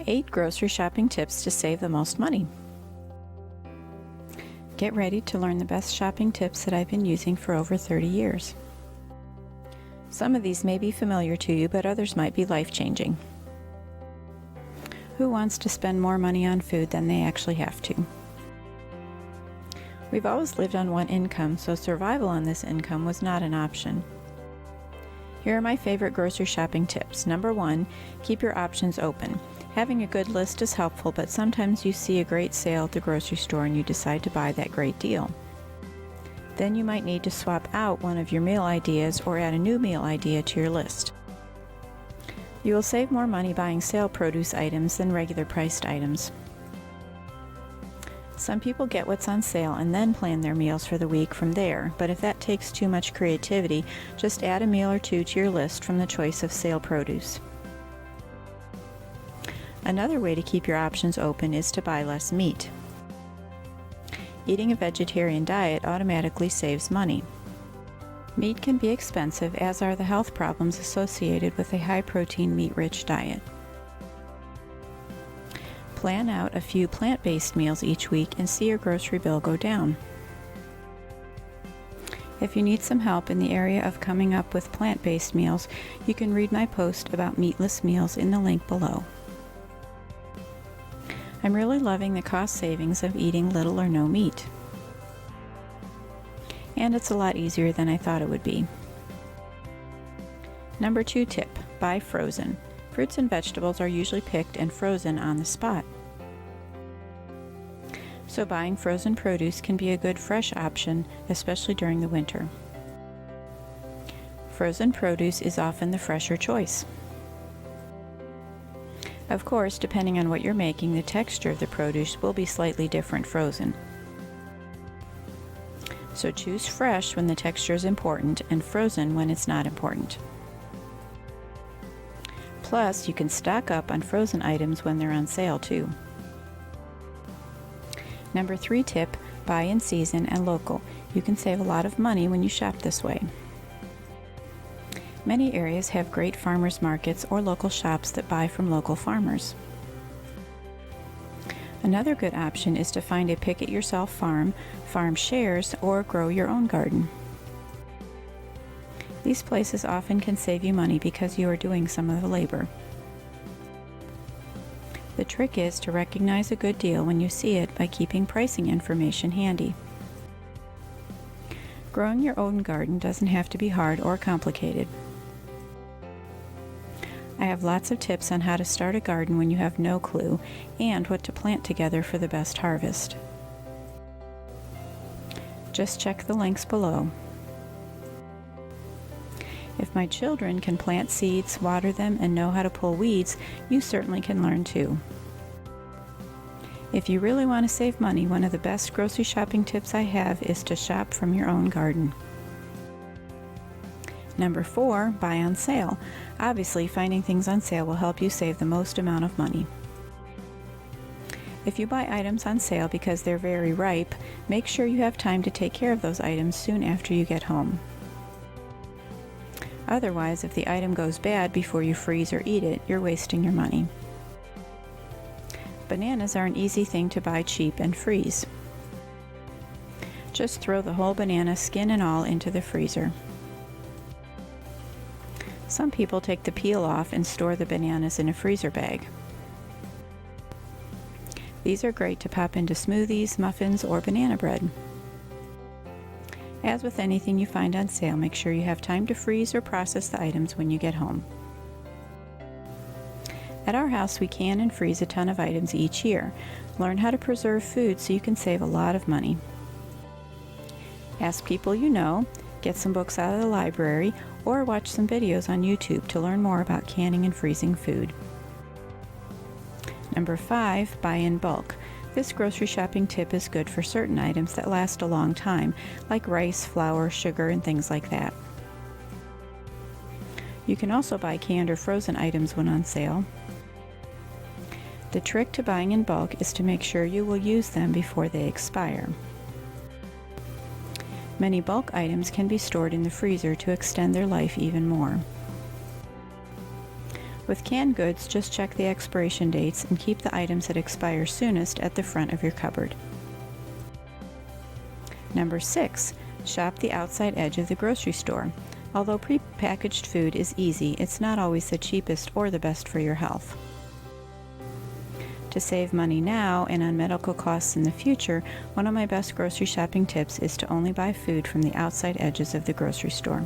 8 grocery shopping tips to save the most money. Get ready to learn the best shopping tips that I've been using for over 30 years. Some of these may be familiar to you, but others might be life-changing. Who wants to spend more money on food than they actually have to? We've always lived on one income, so survival on this income was not an option. Here are my favorite grocery shopping tips. Number 1, keep your options open. Having a good list is helpful, but sometimes you see a great sale at the grocery store and you decide to buy that great deal. Then you might need to swap out one of your meal ideas or add a new meal idea to your list. You will save more money buying sale produce items than regular priced items. Some people get what's on sale and then plan their meals for the week from there, but if that takes too much creativity, just add a meal or two to your list from the choice of sale produce. Another way to keep your options open is to buy less meat. Eating a vegetarian diet automatically saves money. Meat can be expensive, as are the health problems associated with a high-protein, meat-rich diet. Plan out a few plant-based meals each week and see your grocery bill go down. If you need some help in the area of coming up with plant-based meals, you can read my post about meatless meals in the link below. I'm really loving the cost savings of eating little or no meat. And it's a lot easier than I thought it would be. Number 2 tip, buy frozen. Fruits and vegetables are usually picked and frozen on the spot. So buying frozen produce can be a good fresh option, especially during the winter. Frozen produce is often the fresher choice. Of course, depending on what you're making, the texture of the produce will be slightly different frozen. So choose fresh when the texture is important and frozen when it's not important. Plus, you can stock up on frozen items when they're on sale too. Number 3 tip, buy in season and local. You can save a lot of money when you shop this way. Many areas have great farmers markets or local shops that buy from local farmers. Another good option is to find a pick-it-yourself farm, farm shares, or grow your own garden. These places often can save you money because you are doing some of the labor. The trick is to recognize a good deal when you see it by keeping pricing information handy. Growing your own garden doesn't have to be hard or complicated. I have lots of tips on how to start a garden when you have no clue, and what to plant together for the best harvest. Just check the links below. If my children can plant seeds, water them, and know how to pull weeds, you certainly can learn too. If you really want to save money, one of the best grocery shopping tips I have is to shop from your own garden. Number 4, buy on sale. Obviously, finding things on sale will help you save the most amount of money. If you buy items on sale because they're very ripe, make sure you have time to take care of those items soon after you get home. Otherwise, if the item goes bad before you freeze or eat it, you're wasting your money. Bananas are an easy thing to buy cheap and freeze. Just throw the whole banana, skin and all, into the freezer. Some people take the peel off and store the bananas in a freezer bag. These are great to pop into smoothies, muffins, or banana bread. As with anything you find on sale, make sure you have time to freeze or process the items when you get home. At our house, we can and freeze a ton of items each year. Learn how to preserve food so you can save a lot of money. Ask people you know, get some books out of the library, or watch some videos on YouTube to learn more about canning and freezing food. Number 5, buy in bulk. This grocery shopping tip is good for certain items that last a long time, like rice, flour, sugar, and things like that. You can also buy canned or frozen items when on sale. The trick to buying in bulk is to make sure you will use them before they expire. Many bulk items can be stored in the freezer to extend their life even more. With canned goods, just check the expiration dates and keep the items that expire soonest at the front of your cupboard. Number 6. Shop the outside edge of the grocery store. Although prepackaged food is easy, it's not always the cheapest or the best for your health. To save money now and on medical costs in the future, one of my best grocery shopping tips is to only buy food from the outside edges of the grocery store.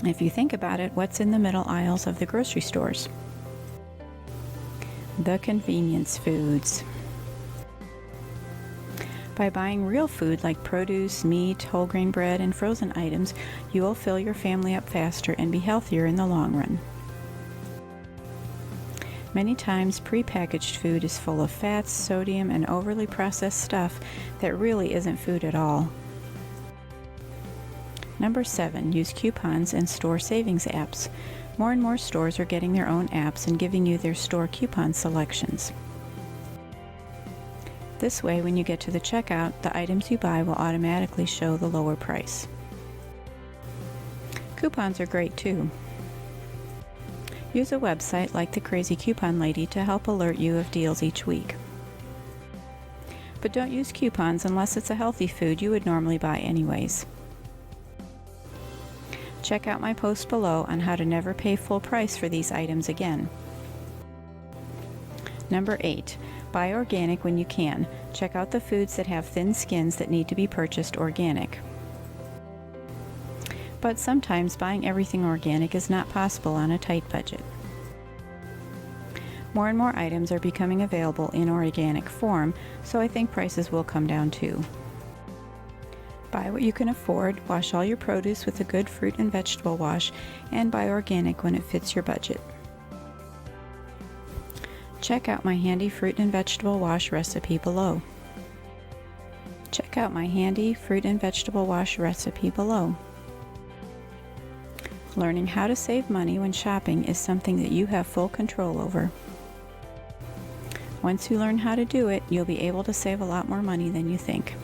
If you think about it, what's in the middle aisles of the grocery stores? The convenience foods. By buying real food like produce, meat, whole grain bread, and frozen items, you will fill your family up faster and be healthier in the long run. Many times, prepackaged food is full of fats, sodium, and overly processed stuff that really isn't food at all. Number 7. Use coupons and store savings apps. More and more stores are getting their own apps and giving you their store coupon selections. This way, when you get to the checkout, the items you buy will automatically show the lower price. Coupons are great too. Use a website like the Krazy Coupon Lady to help alert you of deals each week. But don't use coupons unless it's a healthy food you would normally buy anyways. Check out my post below on how to never pay full price for these items again. Number 8. Buy organic when you can. Check out the foods that have thin skins that need to be purchased organic. But sometimes buying everything organic is not possible on a tight budget. More and more items are becoming available in organic form, so I think prices will come down too. Buy what you can afford, wash all your produce with a good fruit and vegetable wash, and buy organic when it fits your budget. Check out my handy fruit and vegetable wash recipe below. Learning how to save money when shopping is something that you have full control over. Once you learn how to do it, you'll be able to save a lot more money than you think.